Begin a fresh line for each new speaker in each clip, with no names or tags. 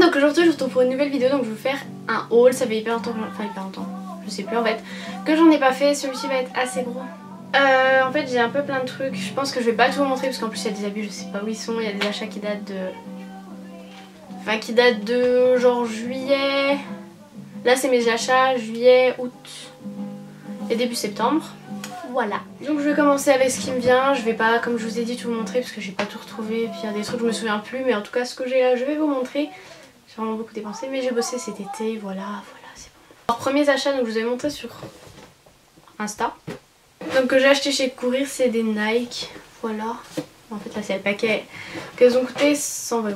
donc aujourd'hui je vous retrouve pour une nouvelle vidéo. Donc je vais vous faire un haul. Ça fait hyper longtemps, je sais plus en fait, que j'en ai pas fait. Celui-ci va être assez gros. En fait j'ai un peu plein de trucs. Je pense que je vais pas tout vous montrer parce qu'en plus il y a des habits, je sais pas où ils sont. Il y a des achats qui datent de... Enfin qui datent de genre juillet. Là c'est mes achats juillet, août et début septembre. Voilà. Donc je vais commencer avec ce qui me vient. Je vais pas, comme je vous ai dit, tout vous montrer parce que j'ai pas tout retrouvé. Et puis il y a des trucs que je me souviens plus. Mais en tout cas ce que j'ai là je vais vous montrer. J'ai vraiment beaucoup dépensé mais j'ai bossé cet été. Voilà c'est bon. Alors premiers achats, donc je vous ai montré sur Insta. Donc que j'ai acheté chez Courir, c'est des Nike. Voilà. En fait là c'est le paquet. Qu'elles ont coûté 120 €.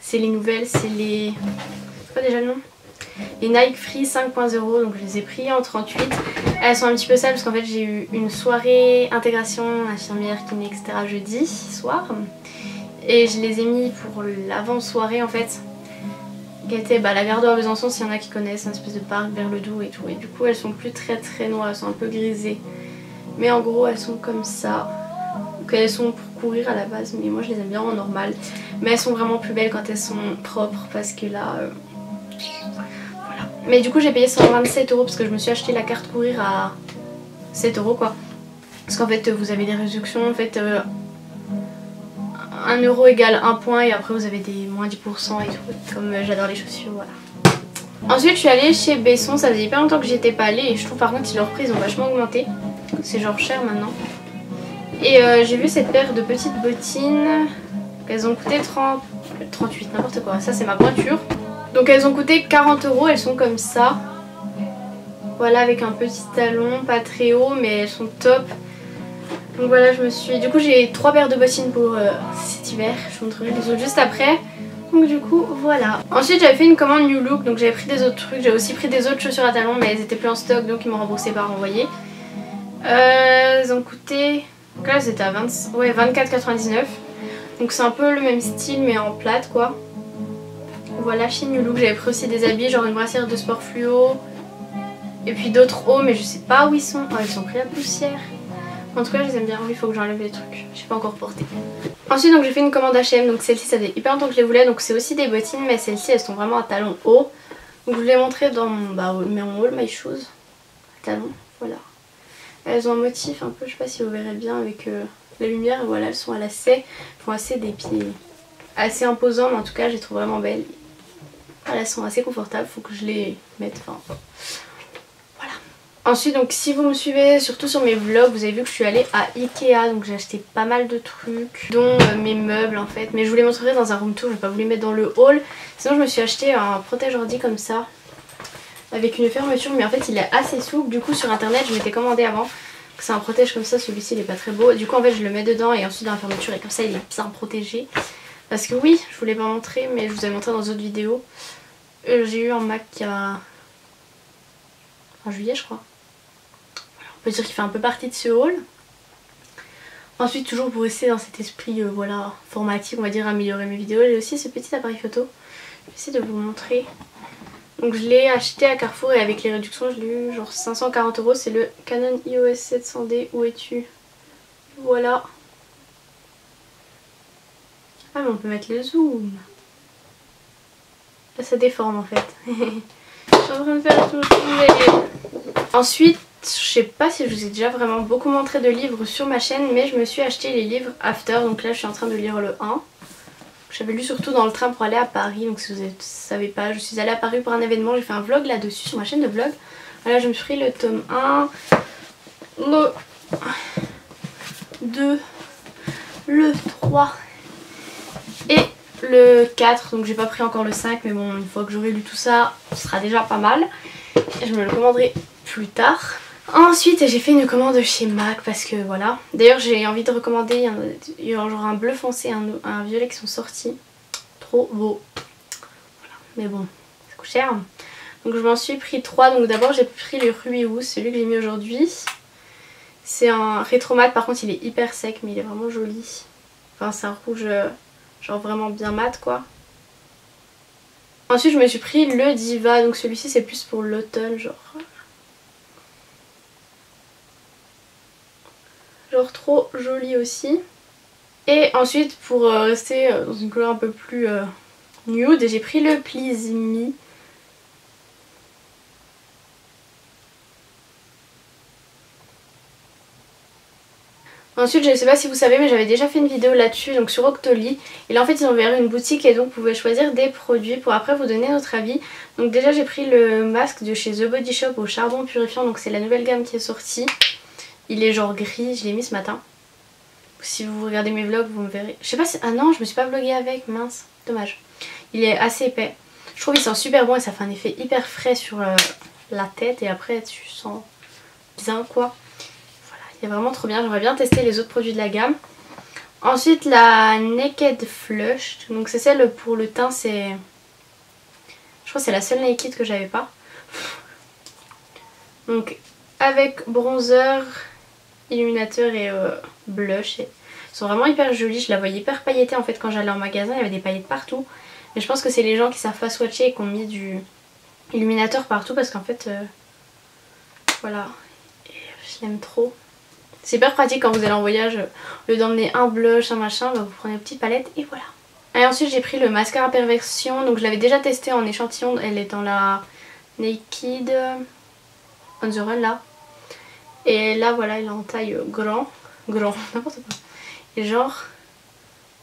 C'est les nouvelles, c'est les... C'est quoi déjà le nom? Les Nike Free 5.0, donc je les ai pris en 38. Elles sont un petit peu sales parce qu'en fait j'ai eu une soirée intégration infirmière kiné etc jeudi soir. Et je les ai mis pour l'avant-soirée en fait. Qui était la gare de Besançon, s'il y en a qui connaissent, un espèce de parc vers le Doubs et tout. Et du coup elles sont plus très noires, elles sont un peu grisées. Mais en gros elles sont comme ça. Donc elles sont pour courir à la base, mais moi je les aime bien en normal. Mais elles sont vraiment plus belles quand elles sont propres parce que là... Voilà. Mais du coup j'ai payé 127 € parce que je me suis acheté la carte courir à 7 € quoi. Parce qu'en fait vous avez des réductions, en fait 1 € égale 1 point et après vous avez des moins 10% et tout. Comme j'adore les chaussures, voilà. Ensuite je suis allée chez Besson, ça faisait hyper longtemps que j'y étais pas allée et je trouve par contre leurs prix ils ont vachement augmenté. C'est genre cher maintenant. Et j'ai vu cette paire de petites bottines. Elles ont coûté 38, n'importe quoi. Ça c'est ma pointure. Donc elles ont coûté 40 €, elles sont comme ça. Voilà, avec un petit talon, pas très haut mais elles sont top. Donc voilà, je me suis... Du coup j'ai 3 paires de bottines pour cet hiver. Je vous montrerai les autres juste après. Donc du coup voilà. Ensuite j'avais fait une commande New Look, donc j'avais pris des autres trucs. J'avais aussi pris des autres chaussures à talons mais elles étaient plus en stock donc ils m'ont remboursé par envoyé. Elles ont coûté... Donc là c'était à 24,99. Donc c'est un peu le même style mais en plate quoi. Voilà, chez New Look j'avais pris aussi des habits, genre une brassière de sport fluo. Et puis d'autres hauts mais je sais pas où ils sont. Oh, ils sont pris la poussière. En tout cas je les aime bien, oui il faut que j'enlève les trucs. Je sais pas encore porté. Ensuite donc j'ai fait une commande H&M, donc celle-ci ça fait hyper longtemps que je les voulais. Donc c'est aussi des bottines mais celles-ci elles sont vraiment à talons hauts. Donc je vous l'ai montré dans mon haul My Shoes. Talons, voilà. Elles ont un motif un peu, je sais pas si vous verrez bien avec la lumière. Voilà, elles sont à lacets, elles font assez des pieds assez imposants mais en tout cas je les trouve vraiment belles. Voilà, elles sont assez confortables, faut que je les mette, enfin voilà. Ensuite donc si vous me suivez surtout sur mes vlogs, vous avez vu que je suis allée à Ikea, donc j'ai acheté pas mal de trucs, dont mes meubles en fait. Mais je vous les montrerai dans un room tour, je vais pas vous les mettre dans le haul. Sinon je me suis acheté un protège-ordi comme ça, avec une fermeture mais en fait il est assez souple. Du coup sur internet je m'étais commandé avant. C'est un protège comme ça, celui-ci il est pas très beau. Du coup en fait je le mets dedans et ensuite dans la fermeture et comme ça il est bien protégé. Parce que oui, je vous l'ai pas montré mais je vous ai montré dans d'autres vidéos. J'ai eu un Mac il y a... en juillet je crois. On peut dire qu'il fait un peu partie de ce haul. Ensuite toujours pour rester dans cet esprit voilà, informatique, on va dire améliorer mes vidéos. J'ai aussi ce petit appareil photo. Je vais essayer de vous montrer. Donc je l'ai acheté à Carrefour et avec les réductions je l'ai eu genre 540 €. C'est le Canon EOS 700D. Où es-tu? Voilà. Ah mais on peut mettre le zoom. Là ça déforme en fait. Je suis en train de faire tout mais... Ensuite je sais pas si je vous ai déjà vraiment beaucoup montré de livres sur ma chaîne, mais je me suis acheté les livres After. Donc là je suis en train de lire le 1. J'avais lu surtout dans le train pour aller à Paris, donc si vous ne savez pas, je suis allée à Paris pour un événement, j'ai fait un vlog là-dessus sur ma chaîne de vlog. Voilà, je me suis pris le tome 1, le 2, le 3 et le 4. Donc j'ai pas pris encore le 5, mais bon, une fois que j'aurai lu tout ça, ce sera déjà pas mal. Et je me le commanderai plus tard. Ensuite j'ai fait une commande chez MAC parce que voilà. D'ailleurs j'ai envie de recommander, il y a genre un bleu foncé et un violet qui sont sortis. Trop beau. Voilà. Mais bon, ça coûte cher. Donc je m'en suis pris 3. Donc d'abord j'ai pris le Ruby Woo, celui que j'ai mis aujourd'hui. C'est un rétro mat, par contre il est hyper sec mais il est vraiment joli. Enfin c'est un rouge genre vraiment bien mat quoi. Ensuite je me suis pris le Diva, donc celui-ci c'est plus pour l'automne genre... Genre trop joli aussi. Et ensuite pour rester dans une couleur un peu plus nude et j'ai pris le Please Me. Ensuite, je ne sais pas si vous savez, mais j'avais déjà fait une vidéo là-dessus, donc sur Octoly. Et là, en fait, ils ont ouvert une boutique et donc vous pouvez choisir des produits pour après vous donner notre avis. Donc déjà, j'ai pris le masque de chez The Body Shop au charbon purifiant, donc c'est la nouvelle gamme qui est sortie. Il est genre gris, je l'ai mis ce matin. Si vous regardez mes vlogs, vous me verrez. Je sais pas si... Ah non, je me suis pas vloguée avec, mince, dommage. Il est assez épais. Je trouve qu'il sent super bon et ça fait un effet hyper frais sur la tête et après tu sens bien quoi. Il est vraiment trop bien, j'aimerais bien tester les autres produits de la gamme. Ensuite la Naked Flush, donc c'est celle pour le teint, c'est... Je crois que c'est la seule Naked que j'avais pas. Donc avec bronzer, illuminateur et blush. Ils sont vraiment hyper jolis, je la voyais hyper pailletée en fait quand j'allais en magasin, il y avait des paillettes partout. Mais je pense que c'est les gens qui savent pas swatcher et qui ont mis du illuminateur partout parce qu'en fait... voilà, et je l'aime trop. C'est hyper pratique quand vous allez en voyage, au lieu d'emmener un blush, un machin, bah vous prenez une petite palette et voilà. Et ensuite j'ai pris le mascara Perfection, donc je l'avais déjà testé en échantillon, elle est dans la Naked On The Run là. Et là voilà, elle est en taille grand, n'importe quoi. Et genre,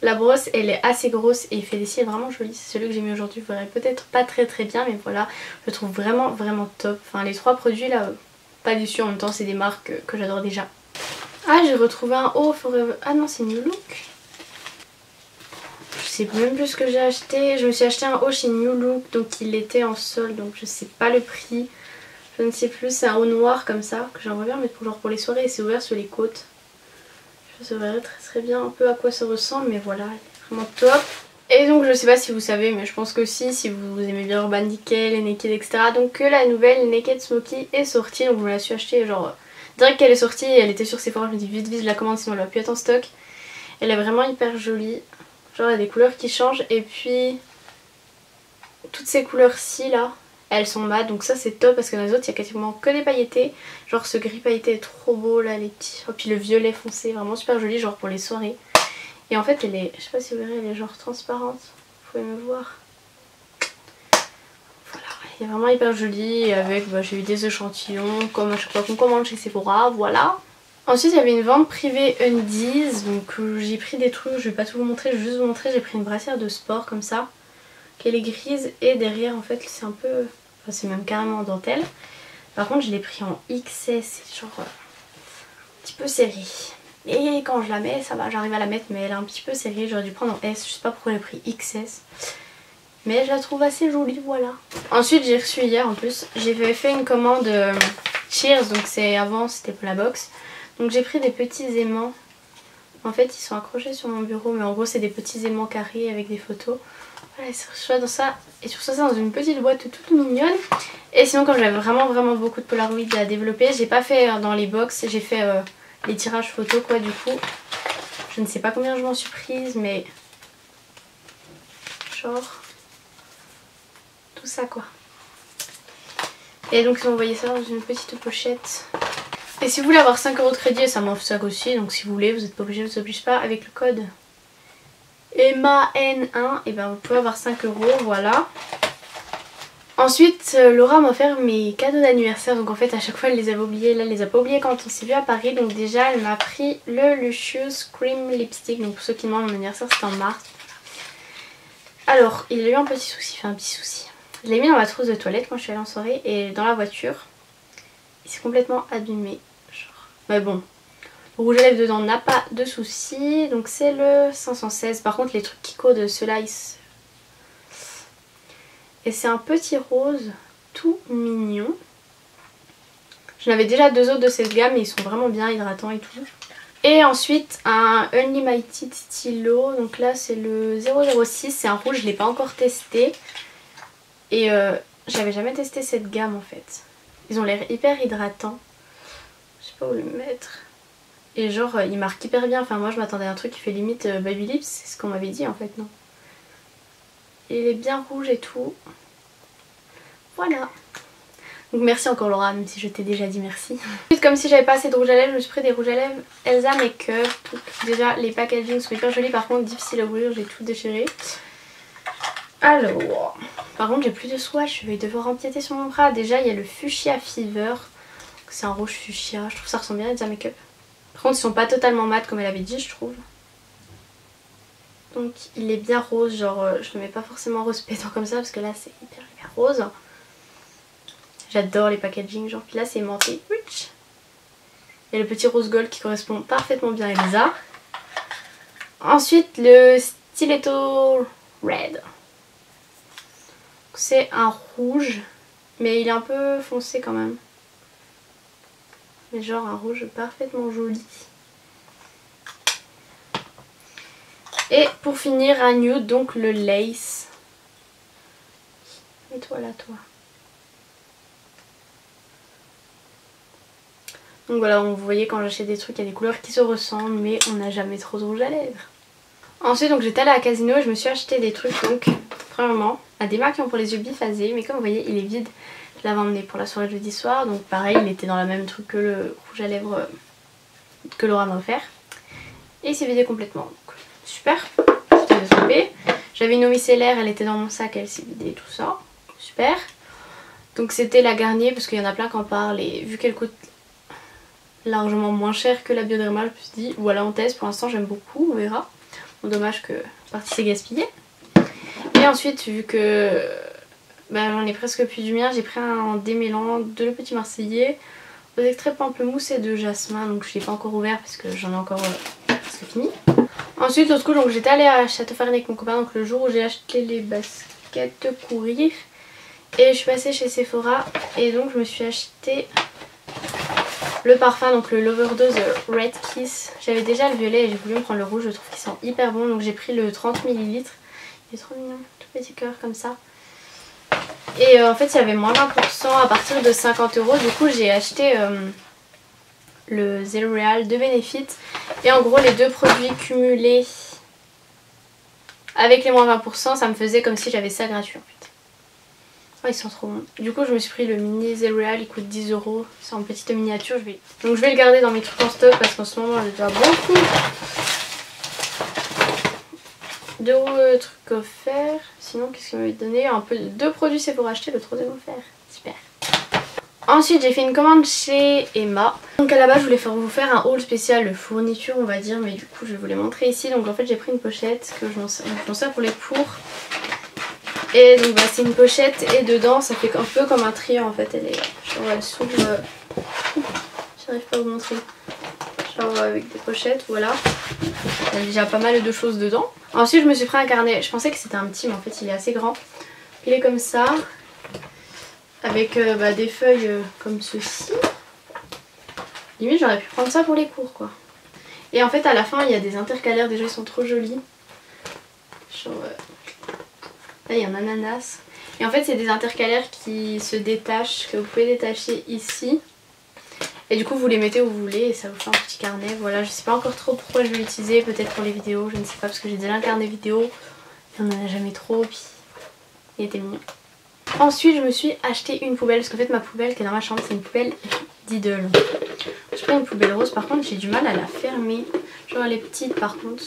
la brosse elle est assez grosse et il fait des cils vraiment jolis. C'est celui que j'ai mis aujourd'hui, vous verrez peut-être pas très bien, mais voilà, je le trouve vraiment top. Enfin les trois produits là, pas déçus, en même temps c'est des marques que j'adore déjà. Ah, j'ai retrouvé un haut Forever... Ah non, c'est New Look. Je sais même plus ce que j'ai acheté. Je me suis acheté un haut chez New Look, donc il était en solde, donc je sais pas le prix. Je ne sais plus, c'est un haut noir comme ça, que j'aimerais bien mettre pour, genre pour les soirées et c'est ouvert sur les côtes. Je verrai très bien un peu à quoi ça ressemble, mais voilà, il est vraiment top. Et donc je sais pas si vous savez, mais je pense que si vous aimez bien Urban Decay, les Naked, etc. Donc la nouvelle Naked Smoky est sortie, donc je me la suis achetée genre... Direct qu'elle est sortie, elle était sur Sephora, je me dis vite je la commande sinon elle va plus être en stock. Elle est vraiment hyper jolie, genre il y a des couleurs qui changent et puis toutes ces couleurs-ci là, elles sont mat, donc ça c'est top parce que dans les autres il y a quasiment que des pailletés. Genre ce gris pailleté est trop beau là, les petits, et puis le violet foncé, vraiment super joli genre pour les soirées. Et en fait elle est, je sais pas si vous verrez, elle est genre transparente, vous pouvez me voir. Elle est vraiment hyper jolie avec, j'ai eu des échantillons comme à chaque fois qu'on commande chez Sephora, voilà. Ensuite il y avait une vente privée Undies, donc j'ai pris des trucs, je vais pas tout vous montrer, je vais juste vous montrer, j'ai pris une brassière de sport comme ça, qu'elle est grise et derrière en fait c'est un peu, enfin c'est même carrément en dentelle. Par contre je l'ai pris en XS, c'est genre un petit peu serré. Et quand je la mets ça va, j'arrive à la mettre mais elle est un petit peu serrée, j'aurais dû prendre en S, je sais pas pourquoi j'ai pris XS. Mais je la trouve assez jolie, voilà. Ensuite j'ai reçu hier en plus, j'ai fait une commande Cheers, donc c'est avant c'était pour la box. Donc j'ai pris des petits aimants. En fait ils sont accrochés sur mon bureau, mais en gros c'est des petits aimants carrés avec des photos. Voilà, c'est reçu dans ça. Et sur ça c'est dans une petite boîte toute mignonne. Et sinon comme j'avais vraiment beaucoup de Polaroid à développer, j'ai pas fait dans les box, j'ai fait les tirages photos quoi du coup. Je ne sais pas combien je m'en suis prise mais genre... ça quoi. Et donc ils ont envoyé ça dans une petite pochette. Et si vous voulez avoir 5 € de crédit, ça m'offre ça aussi, donc si vous voulez, vous n'êtes pas obligé, je ne vous oblige pas, avec le code EMMAN1, et ben vous pouvez avoir 5 €, voilà. Ensuite Laura m'a offert mes cadeaux d'anniversaire, donc en fait à chaque fois elle les avait oubliés, là elle les a pas oubliés quand on s'est vu à Paris, donc déjà elle m'a pris le Lucious Cream Lipstick, donc pour ceux qui demandent, mon anniversaire c'était en mars. Alors il a eu un petit souci, je l'ai mis dans ma trousse de toilette quand je suis allée en soirée et dans la voiture il s'est complètement abîmé. Genre. Mais bon, le rouge à lèvres dedans n'a pas de souci, donc c'est le 516. Par contre les trucs Kiko de ceux-là et c'est un petit rose tout mignon. J'en avais déjà 2 autres de cette gamme et ils sont vraiment bien hydratants et tout. Et ensuite un Unlimited stylo, donc là c'est le 006, c'est un rouge, je l'ai pas encore testé. Et j'avais jamais testé cette gamme en fait. Ils ont l'air hyper hydratants. Je sais pas où le mettre. Et genre ils marquent hyper bien. Enfin moi je m'attendais à un truc qui fait limite Baby Lips. C'est ce qu'on m'avait dit en fait, non. Et il est bien rouge et tout. Voilà. Donc merci encore Laura, même si je t'ai déjà dit merci. Ensuite comme si j'avais pas assez de rouge à lèvres, je me suis pris des rouges à lèvres Elsa Makeup. Déjà les packaging sont hyper jolis, par contre difficile à ouvrir, j'ai tout déchiré. Alors, par contre j'ai plus de swatch, je vais devoir empiéter sur mon bras. Déjà il y a le Fuchsia Fever, c'est un rouge fuchsia, je trouve que ça ressemble bien à des make-up. Par contre ils sont pas totalement mat comme elle avait dit je trouve. Donc il est bien rose, genre je le mets pas forcément rose pétant comme ça parce que là c'est hyper rose. J'adore les packaging, genre puis là c'est aimanté. Il y a le petit rose gold qui correspond parfaitement bien à Elsa. Ensuite le Stiletto Red. C'est un rouge, mais il est un peu foncé quand même. Mais genre un rouge parfaitement joli. Et pour finir un nude, donc le Lace. Et toi là, toi. Donc voilà, vous voyez quand j'achète des trucs, il y a des couleurs qui se ressemblent, mais on n'a jamais trop de rouge à lèvres. Ensuite, donc j'étais allée à Casino et je me suis acheté des trucs, donc premièrement, un démaquillant pour les yeux biphasés, mais comme vous voyez, il est vide. Je l'avais emmené pour la soirée de jeudi soir, donc pareil, il était dans le même truc que le rouge à lèvres que Laura m'a offert. Et il s'est vidé complètement, donc super, j'étais désolée. J'avais une eau micellaire, elle était dans mon sac, elle s'est vidée, tout ça, super. Donc c'était la Garnier, parce qu'il y en a plein qui en parlent, et vu qu'elle coûte largement moins cher que la Bioderma, je me suis dit, voilà on teste, pour l'instant j'aime beaucoup, on verra. Bon, dommage que la partie s'est gaspillée. Et ensuite, vu que j'en ai presque plus du mien, j'ai pris un démêlant de Le Petit Marseillais aux extraits pamplemousse et de jasmin, donc je l'ai pas encore ouvert parce que j'en ai encore presque fini. Ensuite, au school, donc j'étais allée à Château-Fernet avec mon copain, donc le jour où j'ai acheté les baskets courir, et je suis passée chez Sephora et donc je me suis acheté le parfum, donc le L'Overdose Red Kiss. J'avais déjà le violet et j'ai voulu me prendre le rouge, je trouve qu'il sent hyper bon, donc j'ai pris le 30 ml. Il est trop mignon, tout petit cœur comme ça. Et en fait il y avait moins 20% à partir de 50 €, du coup j'ai acheté le Zero Real de Benefit. Et en gros les deux produits cumulés avec les moins 20%, ça me faisait comme si j'avais ça gratuit en fait. Oh, ils sont trop bons. Du coup je me suis pris le mini Zero Real, il coûte 10 €, c'est en petite miniature. Donc je vais le garder dans mes trucs en stock parce qu'en ce moment j'ai déjà beaucoup de trucs offerts. Sinon qu'est-ce qu'il m'avait donné? Un peu deux produits c'est pour acheter, le troisième offert. Super. Ensuite j'ai fait une commande chez Emma. Donc à la base je voulais vous faire un haul spécial fourniture on va dire, mais du coup je vais vous les montrer ici. Donc en fait j'ai pris une pochette que je m'en sers pour les cours. Et donc c'est une pochette et dedans ça fait un peu comme un triangle en fait. Elle est genre elle s'ouvre. J'arrive pas à vous montrer. Genre avec des pochettes, voilà. Il y a déjà pas mal de choses dedans. Ensuite je me suis pris un carnet. Je pensais que c'était un petit mais en fait il est assez grand. Il est comme ça. Avec des feuilles comme ceci. Limite j'aurais pu prendre ça pour les cours quoi. Et en fait à la fin il y a des intercalaires, déjà ils sont trop jolis. Genre là il y a un ananas. Et en fait c'est des intercalaires qui se détachent, que vous pouvez détacher ici. Et du coup vous les mettez où vous voulez et ça vous fait un petit carnet. Voilà, je sais pas encore trop pourquoi je vais l'utiliser, peut-être pour les vidéos, je ne sais pas, parce que j'ai déjà un carnet vidéo. Il n'y en a jamais trop, puis il était mignon. Ensuite je me suis acheté une poubelle, parce qu'en fait ma poubelle qui est dans ma chambre c'est une poubelle d'idole. J'ai pris une poubelle rose, par contre j'ai du mal à la fermer. Genre elle est petite par contre.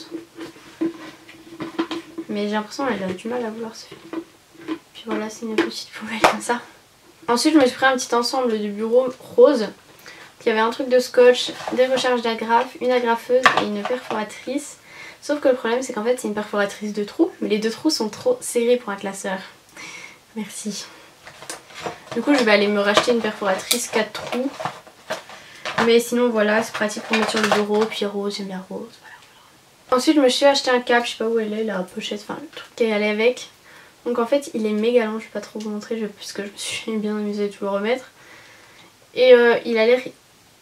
Mais j'ai l'impression qu'elle a du mal à vouloir se faire. Puis voilà, c'est une petite poubelle comme ça. Ensuite je me suis pris un petit ensemble de bureau rose. Il y avait un truc de scotch, des recharges d'agrafes, une agrafeuse et une perforatrice. Sauf que le problème c'est qu'en fait c'est une perforatrice de trous, mais les deux trous sont trop serrés pour un classeur. Merci. Du coup je vais aller me racheter une perforatrice 4 trous. Mais sinon voilà, c'est pratique pour mettre sur le bureau, puis rose, j'aime bien rose. Voilà. Ensuite je me suis acheté un cap, je sais pas où elle est, la pochette, enfin le truc qui allait avec. Donc en fait il est méga long, je vais pas trop vous montrer puisque je me suis bien amusée de tout le remettre. Et il a l'air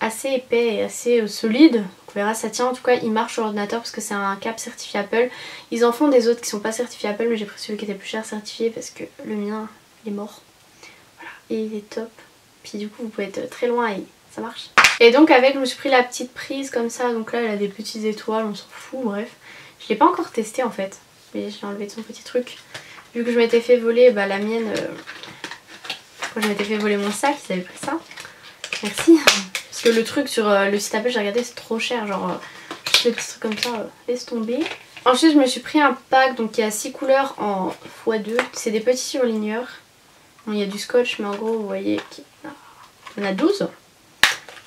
assez épais et assez solide. On verra, ça tient, en tout cas il marche sur l'ordinateur parce que c'est un cap certifié Apple. Ils en font des autres qui sont pas certifiés Apple, mais j'ai pris celui qui était plus cher certifié parce que le mien il est mort. Voilà, et il est top. Puis du coup vous pouvez être très loin et ça marche. Et donc avec je me suis pris la petite prise comme ça, donc là elle a des petites étoiles, on s'en fout, bref. Je l'ai pas encore testé en fait, mais je l'ai enlevé de son petit truc. Vu que je m'étais fait voler la mienne, quand je m'étais fait voler mon sac, ils avaient pris ça. Merci. Parce que le truc sur le site Apple, j'ai regardé, c'est trop cher. Genre, juste les petits trucs comme ça, laisse tomber. Ensuite je me suis pris un pack donc qui a 6 couleurs en x2. C'est des petits surligneurs. Bon, il y a du scotch mais en gros vous voyez qu'il y en a 12.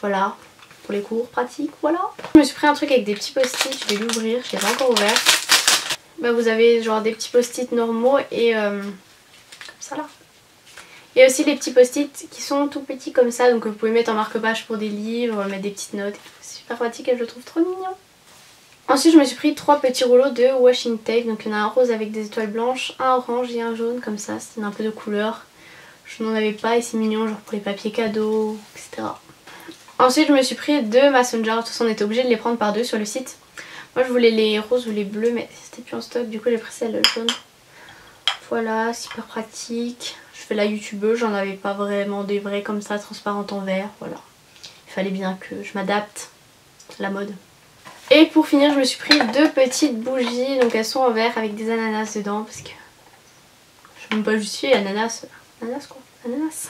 Voilà, pour les cours pratiques, voilà. Je me suis pris un truc avec des petits post-it, je vais l'ouvrir, je l'ai pas encore ouvert. Bah, vous avez genre des petits post-it normaux et comme ça là. Et aussi les petits post-it qui sont tout petits comme ça, donc vous pouvez mettre en marque-page pour des livres, mettre des petites notes. C'est super pratique et je le trouve trop mignon. Ensuite je me suis pris 3 petits rouleaux de washing tape, donc il y en a un rose avec des étoiles blanches, un orange et un jaune comme ça, c'est un peu de couleur. Je n'en avais pas et c'est mignon, genre pour les papiers cadeaux, etc. Ensuite je me suis pris 2 Messenger, de toute façon on était obligé de les prendre par deux sur le site. Moi je voulais les roses ou les bleus mais c'était plus en stock, du coup j'ai pris celle jaune. Voilà, super pratique. Je fais la youtubeuse, j'en avais pas vraiment des vrais comme ça, transparentes en verre, voilà. Il fallait bien que je m'adapte à la mode. Et pour finir je me suis pris 2 petites bougies, donc elles sont en verre avec des ananas dedans parce que je ne peux même pas justifier, ananas quoi, ananas.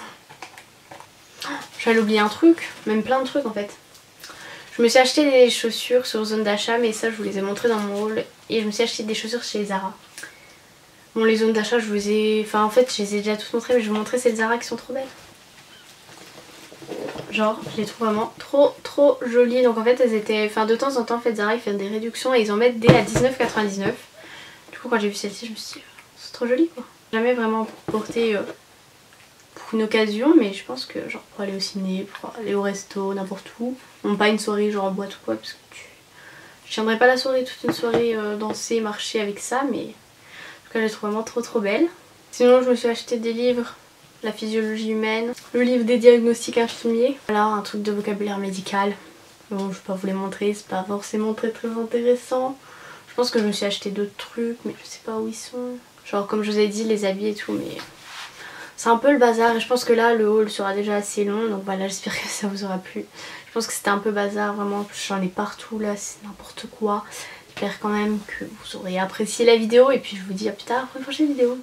J'allais oublier un truc, même plein de trucs en fait. Je me suis acheté des chaussures sur zone d'achat, mais ça je vous les ai montrées dans mon haul. Et je me suis acheté des chaussures chez Zara. Bon, les zones d'achat je vous ai... Enfin en fait je les ai déjà toutes montrées, mais je vais vous montrer celles de Zara qui sont trop belles. Genre je les trouve vraiment trop jolies. Donc en fait elles étaient... Enfin de temps en temps en fait Zara ils font des réductions et ils en mettent des à 19,99. Du coup quand j'ai vu celle-ci je me suis dit c'est trop joli quoi. Jamais vraiment porté pour une occasion, mais je pense que genre pour aller au ciné, pour aller au resto, n'importe où. Bon, pas une soirée genre en boîte ou quoi, parce que je tiendrai pas la soirée, toute une soirée danser, marcher avec ça, mais en tout cas je les trouve vraiment trop belle. Sinon je me suis acheté des livres, la physiologie humaine, le livre des diagnostics infirmiers, voilà un truc de vocabulaire médical. Bon je vais pas vous les montrer, c'est pas forcément très intéressant. Je pense que je me suis acheté d'autres trucs mais je sais pas où ils sont. Genre comme je vous ai dit les habits et tout, mais c'est un peu le bazar et je pense que là le haul sera déjà assez long, donc voilà j'espère que ça vous aura plu. Je pense que c'était un peu bazar vraiment, j'en ai partout là, c'est n'importe quoi. J'espère quand même que vous aurez apprécié la vidéo et puis je vous dis à plus tard pour une prochaine vidéo.